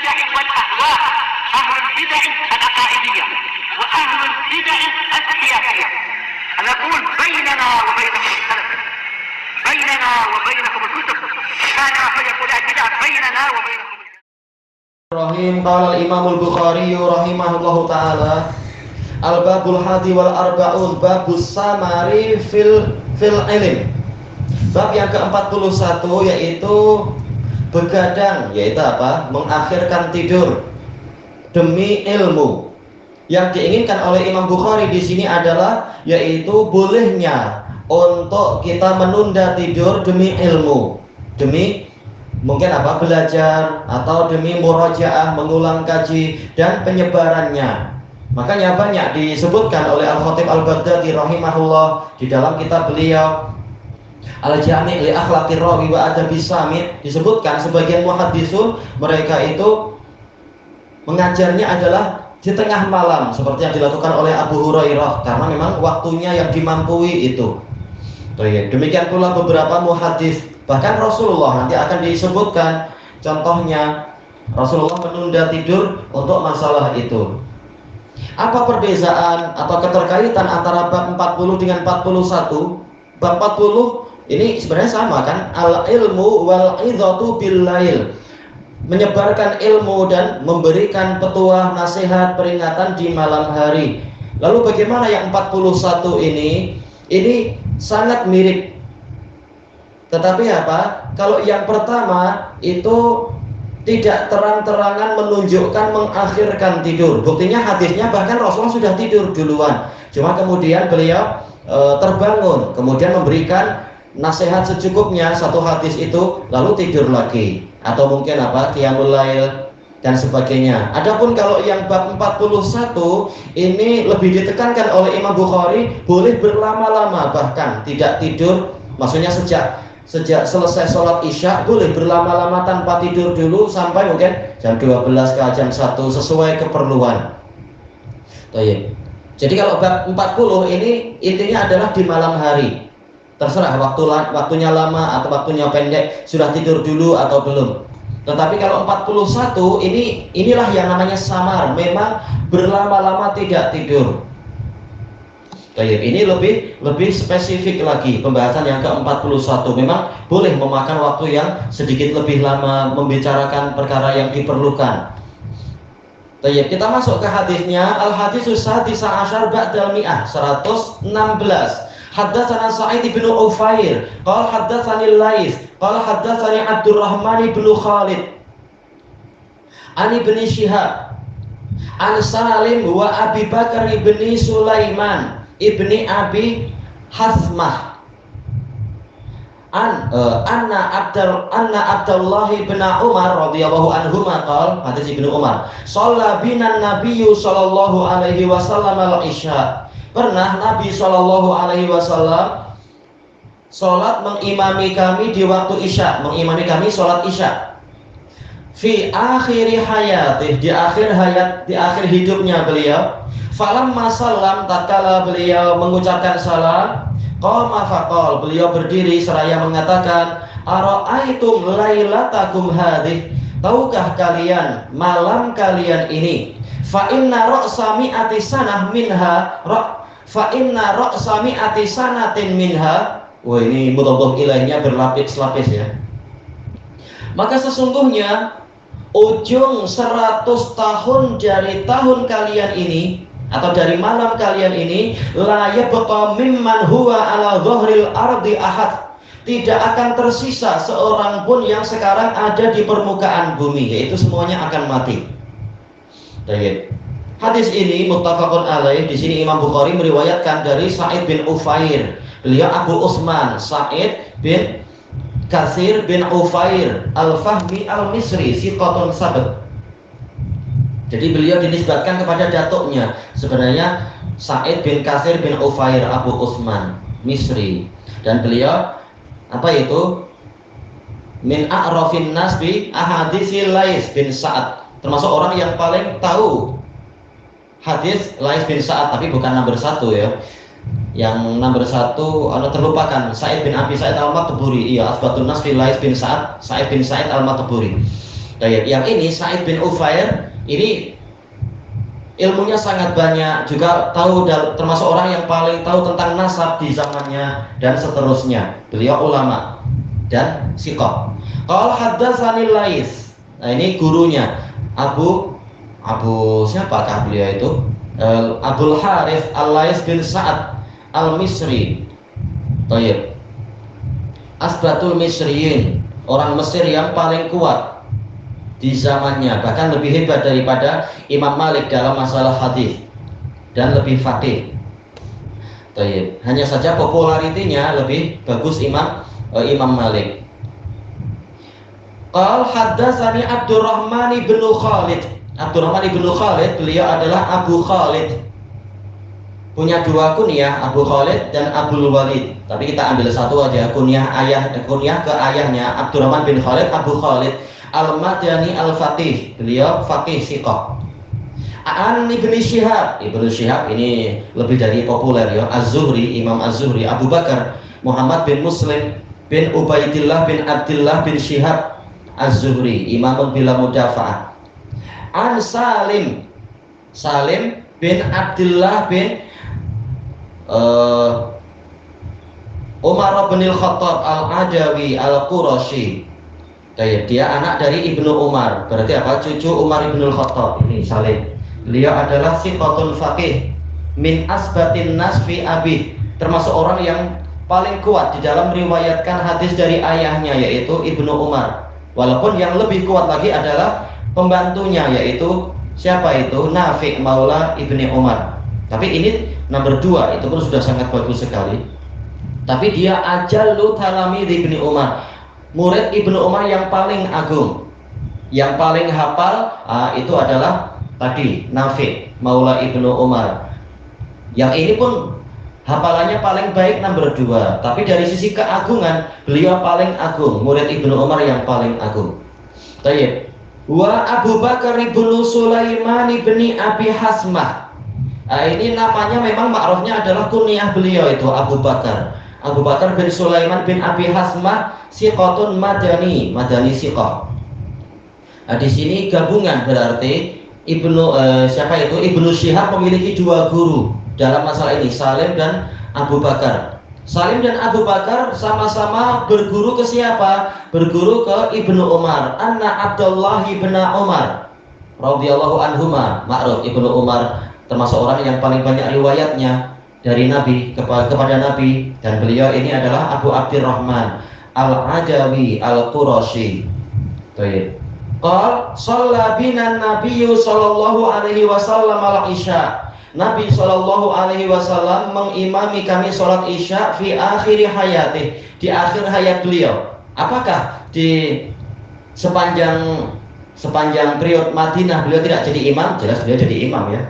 البدع والأهواء، أهل البدع العقائدية وأهل البدع السياسية. نقول بيننا وبينكم السلف، بيننا وبينكم الكتب، كان فيقول البدع بيننا وبينكم. Rahim qala al-Imam al-Bukhari rahimahullahu taala al-babul hadi wal arba'un babus samari fil ilm. Bab yang ke-41 yaitu begadang, yaitu apa? Mengakhirkan tidur demi ilmu. Yang diinginkan oleh Imam Bukhari di sini adalah yaitu bolehnya untuk kita menunda tidur demi ilmu, demi mungkin apa? Belajar atau demi murajaah, mengulang kaji dan penyebarannya. Makanya banyak disebutkan oleh Al-Khatib Al-Baghdadi rahimahullah di dalam kitab beliau Al-Jami' li Akhlaqir Rawi wa Adabis Samit, disebutkan sebagian muhaddisun mereka itu mengajarnya adalah di tengah malam seperti yang dilakukan oleh Abu Hurairah karena memang waktunya yang dimampui itu. Demikian pula beberapa muhaddits, bahkan Rasulullah nanti akan disebutkan contohnya Rasulullah menunda tidur untuk masalah itu. Apa perbedaan atau keterkaitan antara bab 40 dengan 41? Bab 40 ini sebenarnya sama kan? Al-ilmu wal idhatu bil lail. Menyebarkan ilmu dan memberikan petuah, nasihat, peringatan di malam hari. Lalu bagaimana yang 41 ini? Ini sangat mirip. Tetapi apa? Kalau yang pertama itu tidak terang-terangan menunjukkan mengakhirkan tidur. Buktinya hadisnya bahkan Rasulullah sudah tidur duluan. Cuma kemudian beliau terbangun, kemudian memberikan nasihat secukupnya satu hadis itu, lalu tidur lagi. Atau mungkin apa? Qiyamul lail dan sebagainya. Adapun kalau yang bab 41 ini lebih ditekankan oleh Imam Bukhari boleh berlama-lama, bahkan tidak tidur, maksudnya sejak selesai sholat isya boleh berlama-lama tanpa tidur dulu sampai mungkin jam 12 ke jam 1 sesuai keperluan. Jadi kalau bab 40 ini intinya adalah di malam hari. Terserah waktunya lama atau waktunya pendek, sudah tidur dulu atau belum. Tetapi kalau 41 inilah yang namanya samar, memang berlama-lama tidak tidur. Ini lebih spesifik lagi pembahasan yang ke-41. Memang boleh memakan waktu yang sedikit lebih lama membicarakan perkara yang diperlukan. Kita masuk ke hadisnya. Al-haditsus sadis asyar ba'dal mi'ah, 116. Haddatsana Sa'id bin Ufair, qala haddatsani Lais, qala haddatsani Abdurrahman bin Khalid, an Ibnu Syihab, an Salim wa Abi Bakar bin Sulaiman ibni Abi Hasmah, anna Abdullah bin Umar radhiyallahu anhuma qala, hadis Ibnu Umar, shalla bina nabiyyu sallallahu alaihi wasallam al-isya. Pernah Nabi Shallallahu Alaihi Wasallam sholat mengimami kami di waktu isya, mengimami kami sholat isya. Fi akhiri hayatih, di akhir hidupnya beliau. Falamma salam, tatkala beliau mengucapkan salam, qama faqal, beliau berdiri seraya mengatakan, ara'aitum lailatakum hadih, tahukah kalian malam kalian ini? Fa inna ra'sa mi'ati sanah minha fa inna ra'sa mi'ati sanatin minha. Wah, ini mudhaf ilaihnya berlapis-lapis ya. Maka sesungguhnya ujung 100 tahun dari tahun kalian ini atau dari malam kalian ini, la yabqa mimman huwa ala dhahril ardi ahad, tidak akan tersisa seorang pun yang sekarang ada di permukaan bumi, yaitu semuanya akan mati. Hadis ini muttafaqun alaih. Di sini Imam Bukhari meriwayatkan dari Sa'id bin Ufair. Beliau Abu Utsman Sa'id bin Katsir bin Ufair Al-Fahmi Al-Misri, siqatun sabt. Jadi beliau dinisbatkan kepada datuknya. Sebenarnya Sa'id bin Katsir bin Ufair Abu Utsman Misri, dan beliau apa itu? Min a'rafin nas bi ahaditsil Lais bin Sa'ad, termasuk orang yang paling tahu hadis Lais bin Sa'ad, tapi bukan nomor 1 ya. Yang nomor 1 terlupakan, Sa'id bin Abi Sa'id al-Matburi. Iya, asbatun nas fi Lais bin Sa'ad, Sa'id bin Sa'id al-Matburi. Yang ini Sa'id bin Ufair ini ilmunya sangat banyak, juga tahu, termasuk orang yang paling tahu tentang nasab di zamannya dan seterusnya. Beliau ulama dan siqah. Qala haddatsanil Lais. Nah, ini gurunya Abu siapakah beliau itu? Abdul Harith Al-Lais bin Sa'ad Al-Misri. Tayyib. Asbatul Misriyin, orang Mesir yang paling kuat di zamannya, bahkan lebih hebat daripada Imam Malik dalam masalah hadis dan lebih faqih. Tayyib. Hanya saja popularitinya lebih bagus Imam Malik. Qal haddatsani Abdurrahman bin Khalid. Abdurrahman bin Khalid, beliau adalah Abu Khalid. Punya dua kunyah, Abu Khalid dan Abdul Walid. Tapi kita ambil satu aja, kunyah ke ayahnya Abdurrahman bin Khalid, Abu Khalid Al-Madani Al-Faqih. Beliau faqih siqah. An Ibnu Syihab. Ibnu Syihab ini lebih dari populer ya. Az-Zuhri, Imam Az-Zuhri, Abu Bakar Muhammad bin Muslim bin Ubaidillah bin Abdullah bin Syihab Az-Zuhri, imamun bila mudafa'ah. An Salim bin Abdullah bin Umar bin Al-Khattab Al-Adawi Al-Qurashi. Dia anak dari Ibnu Umar, berarti apa? Cucu Umar bin Al-Khattab. Ini Salim. Beliau adalah siqatun faqih min asbatin nas fi abi, termasuk orang yang paling kuat di dalam meriwayatkan hadis dari ayahnya, yaitu Ibnu Umar. Walaupun yang lebih kuat lagi adalah pembantunya, yaitu siapa itu? Nafi' Maula Ibni Umar. Tapi ini nomor 2, itu pun sudah sangat bagus sekali. Tapi dia ajallu talamid Ibni Umar, murid Ibnu Umar yang paling agung, yang paling hafal. Itu adalah tadi Nafi' Maula Ibnu Umar. Yang ini pun hafalannya paling baik nomor 2. Tapi dari sisi keagungan, beliau paling agung, murid Ibnu Umar yang paling agung. Tayyib. Wa Abu Bakar ibnu Sulaiman ibni Abi Hasmah. Ini namanya memang ma'rufnya adalah kunyah beliau itu Abu Bakar. Abu Bakar bin Sulaiman bin Abi Hasmah siqatun madani siqah. Di sini gabungan berarti Ibnu Syihab memiliki 2 guru dalam masalah ini, Salim dan Abu Bakar. Salim dan Abu Bakar sama-sama berguru ke siapa? Berguru ke Ibnu Umar. Anna Abdullah bin Umar radhiyallahu anhuma, ma'ruf Ibnu Umar termasuk orang yang paling banyak riwayatnya dari Nabi kepada Nabi, dan beliau ini adalah Abu Abdurrahman Al-Adawi Al-Qurashi. Baik. Qal shalla bina Nabiyyu sallallahu alaihi wasallam al-Isya. Nabi sallallahu alaihi wasallam mengimami kami salat Isya fi akhir hayatih, di akhir hayat beliau. Apakah di sepanjang periode Madinah beliau tidak jadi imam? Jelas beliau jadi imam ya.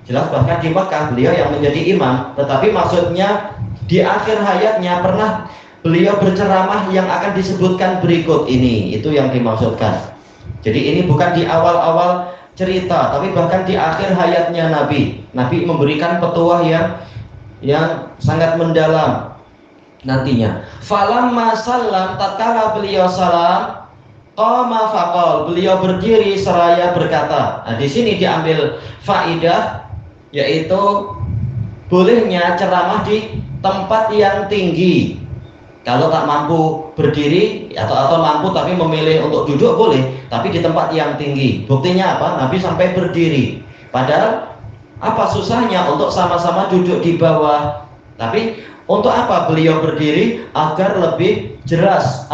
Jelas bahkan di Mekah beliau yang menjadi imam, tetapi maksudnya di akhir hayatnya pernah beliau berceramah yang akan disebutkan berikut ini, itu yang dimaksudkan. Jadi ini bukan di awal-awal cerita, tapi bahkan di akhir hayatnya Nabi memberikan petuah yang sangat mendalam nantinya. Falamma sallam, tatkala beliau salam, qama faqal, beliau berdiri seraya berkata. Di sini diambil faidah, yaitu bolehnya ceramah di tempat yang tinggi. Kalau tak mampu berdiri atau mampu tapi memilih untuk duduk boleh, tapi di tempat yang tinggi. Buktinya apa? Nabi sampai berdiri. Padahal apa susahnya untuk sama-sama duduk di bawah? Tapi untuk apa beliau berdiri? Agar lebih jelas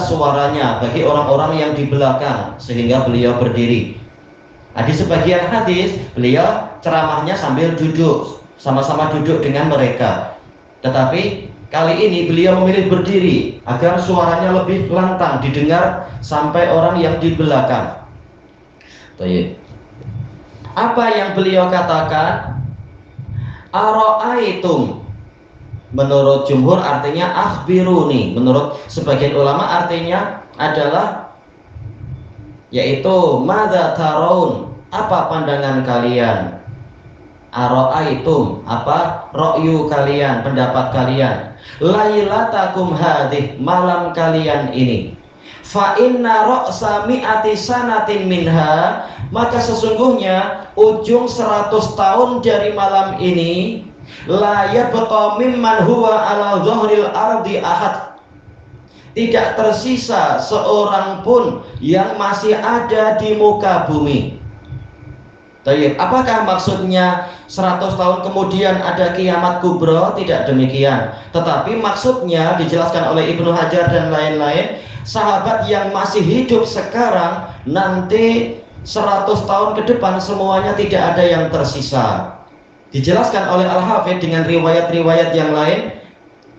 suaranya bagi orang-orang yang di belakang, sehingga beliau berdiri. Di sebagian hadis beliau ceramahnya sambil duduk, sama-sama duduk dengan mereka. Tetapi kali ini beliau memilih berdiri agar suaranya lebih lantang didengar sampai orang yang di belakang. Baik. Apa yang beliau katakan? Ara'aitum. Menurut jumhur artinya akhbiruni. Menurut sebagian ulama artinya adalah yaitu madza taraun, apa pandangan kalian? Ara'aitum, apa ra'yu kalian, pendapat kalian? Lailatakum hadih, malam kalian ini. Fa inna ra'sa mi'ati sanatin minha, maka sesungguhnya ujung 100 tahun dari malam ini, la yabqa mimman huwa ala dhahril ardi ahad, tidak tersisa seorang pun yang masih ada di muka bumi. Tayyib, apakah maksudnya 100 tahun kemudian ada kiamat kubro? Tidak demikian. Tetapi maksudnya dijelaskan oleh Ibnu Hajar dan lain-lain, sahabat yang masih hidup sekarang nanti 100 tahun ke depan semuanya tidak ada yang tersisa. Dijelaskan oleh Al-Hafidh dengan riwayat-riwayat yang lain,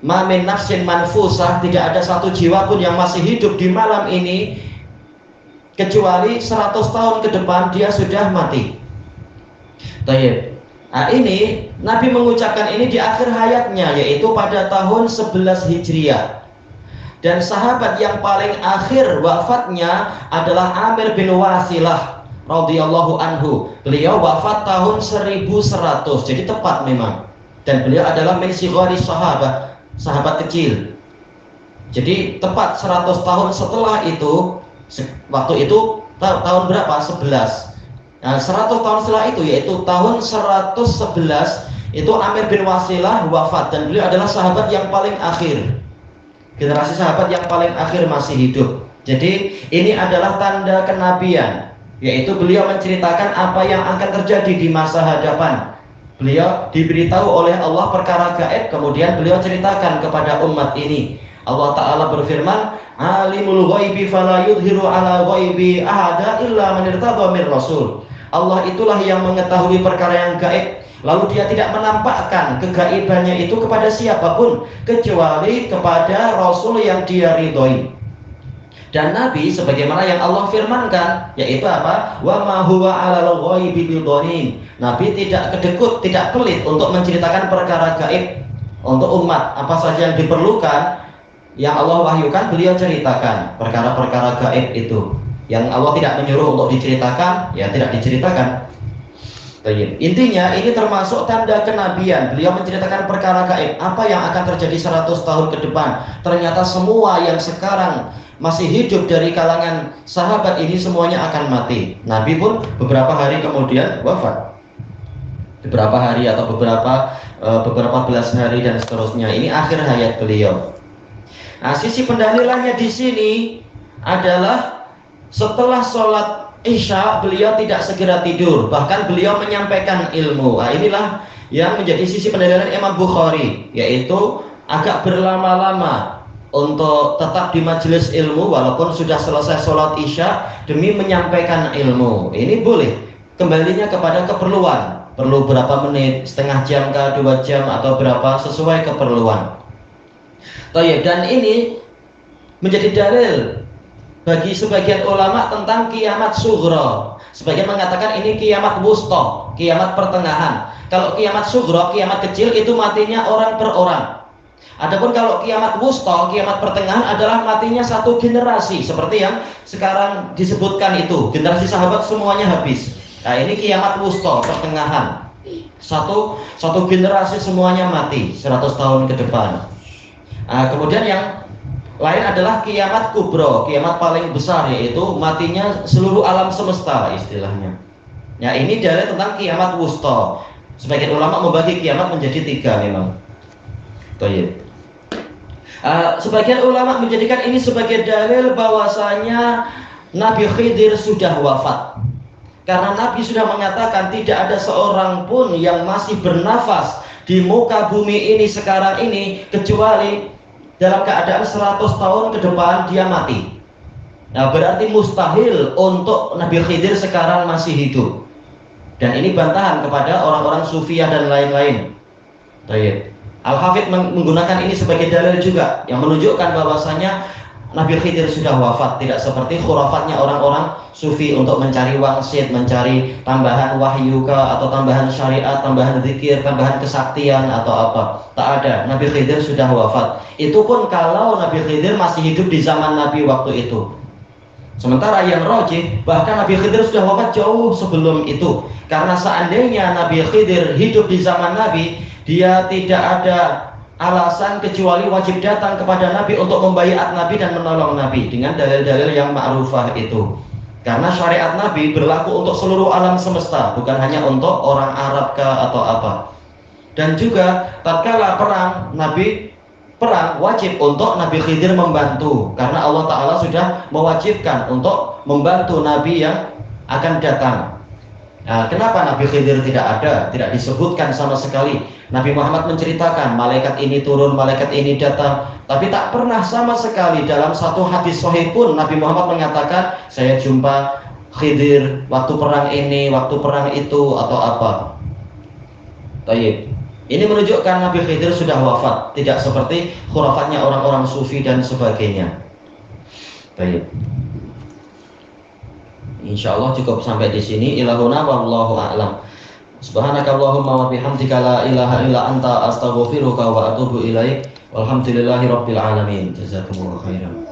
ma min nafsin manfusah, tidak ada satu jiwa pun yang masih hidup di malam ini kecuali 100 tahun ke depan dia sudah mati. Tayyib. Nah, ini Nabi mengucapkan ini di akhir hayatnya, yaitu pada tahun 11 Hijriah. Dan sahabat yang paling akhir wafatnya adalah Amir bin Wasilah radhiyallahu anhu. Beliau wafat tahun 1100, jadi tepat memang. Dan beliau adalah min sighari sahabat, sahabat kecil. Jadi tepat 100 tahun setelah itu, waktu itu tahun berapa? 11. Nah, 100 tahun setelah itu, yaitu tahun 111, itu Amir bin Wasilah wafat, dan beliau adalah sahabat yang paling akhir, generasi sahabat yang paling akhir masih hidup. Jadi ini adalah tanda kenabian, yaitu beliau menceritakan apa yang akan terjadi di masa hadapan. Beliau diberitahu oleh Allah perkara gaib, kemudian beliau ceritakan kepada umat ini. Allah Ta'ala berfirman, alimul ghaibi fala yudhiru ala ghaibi ahada illa man irtadha mir rasul. Allah itulah yang mengetahui perkara yang gaib, lalu dia tidak menampakkan kegaibannya itu kepada siapapun kecuali kepada Rasul yang dia ridhoi. Dan Nabi sebagaimana yang Allah firmankan, yaitu apa? Wa ma huwa 'alal ghaibi bidhanin. Nabi tidak kedekut, tidak pelit untuk menceritakan perkara gaib untuk umat. Apa saja yang diperlukan, yang Allah wahyukan, beliau ceritakan perkara-perkara gaib itu. Yang Allah tidak menyuruh untuk diceritakan, ya tidak diceritakan. Intinya ini termasuk tanda kenabian. Beliau menceritakan perkara gaib, apa yang akan terjadi 100 tahun ke depan. Ternyata semua yang sekarang masih hidup dari kalangan sahabat ini semuanya akan mati. Nabi pun beberapa hari kemudian wafat. Beberapa hari atau beberapa belas hari dan seterusnya. Ini akhir hayat beliau. Nah, sisi pendalilannya di sini adalah setelah sholat Isya beliau tidak segera tidur, bahkan beliau menyampaikan ilmu. Nah, inilah yang menjadi sisi pendalilan Imam Bukhari, yaitu agak berlama-lama untuk tetap di majelis ilmu walaupun sudah selesai sholat Isya demi menyampaikan ilmu. Ini boleh, kembalinya kepada keperluan. Perlu berapa menit, setengah jam kah, 2 jam atau berapa, sesuai keperluan. Dan ini menjadi dalil bagi sebagian ulama tentang kiamat sughra. Sebagian mengatakan ini kiamat wusta, kiamat pertengahan. Kalau kiamat sughra, kiamat kecil, itu matinya orang per orang. Adapun kalau kiamat wusta, kiamat pertengahan adalah matinya satu generasi, seperti yang sekarang disebutkan itu. Generasi sahabat semuanya habis. Nah, ini kiamat wusta, pertengahan. Satu generasi semuanya mati 100 tahun ke depan. Nah, kemudian yang lain adalah kiamat kubro, kiamat paling besar, yaitu matinya seluruh alam semesta istilahnya. Ya, ini dalil tentang kiamat wusta. Sebagian ulama membagi kiamat menjadi 3 memang. Sebagian ulama menjadikan ini sebagai dalil bahwasanya Nabi Khidir sudah wafat. Karena Nabi sudah mengatakan tidak ada seorang pun yang masih bernafas di muka bumi ini sekarang ini kecuali dalam keadaan 100 tahun ke depan dia mati. Nah, berarti mustahil untuk Nabi Khidir sekarang masih hidup. Dan ini bantahan kepada orang-orang Sufiyah dan lain-lain. Al-Hafidh menggunakan ini sebagai dalil juga yang menunjukkan bahwasanya Nabi Khidir sudah wafat, tidak seperti khurafatnya orang-orang Sufi untuk mencari wangsit, mencari tambahan wahyu atau tambahan syariat, tambahan zikir, tambahan kesaktian atau apa. Tak ada, Nabi Khidir sudah wafat. Itu pun kalau Nabi Khidir masih hidup di zaman Nabi waktu itu. Sementara yang rajih, bahkan Nabi Khidir sudah wafat jauh sebelum itu. Karena seandainya Nabi Khidir hidup di zaman Nabi, dia tidak ada alasan kecuali wajib datang kepada Nabi untuk membaiat Nabi dan menolong Nabi dengan dalil-dalil yang ma'rufah itu. Karena syariat Nabi berlaku untuk seluruh alam semesta, bukan hanya untuk orang Arab kah atau apa. Dan juga tatkala perang, Nabi perang wajib untuk Nabi Khidir membantu, karena Allah Ta'ala sudah mewajibkan untuk membantu Nabi yang akan datang. Nah, kenapa Nabi Khidir tidak ada? Tidak disebutkan sama sekali. Nabi Muhammad menceritakan malaikat ini turun, malaikat ini datang, tapi tak pernah sama sekali dalam satu hadis sahih pun Nabi Muhammad mengatakan saya jumpa Khidir waktu perang ini, waktu perang itu atau apa. Tayyib. Ini menunjukkan Nabi Khidir sudah wafat, tidak seperti khurafatnya orang-orang sufi dan sebagainya. Tayyib. Insyaallah cukup sampai di sini. Ilahuna wallahu a'lam. Subhanakallahumma wa bihamdika la ilaha illa anta astaghfiruka wa atubu ilaik. Walhamdulillahirabbil alamin. Jazakumullahu khairan.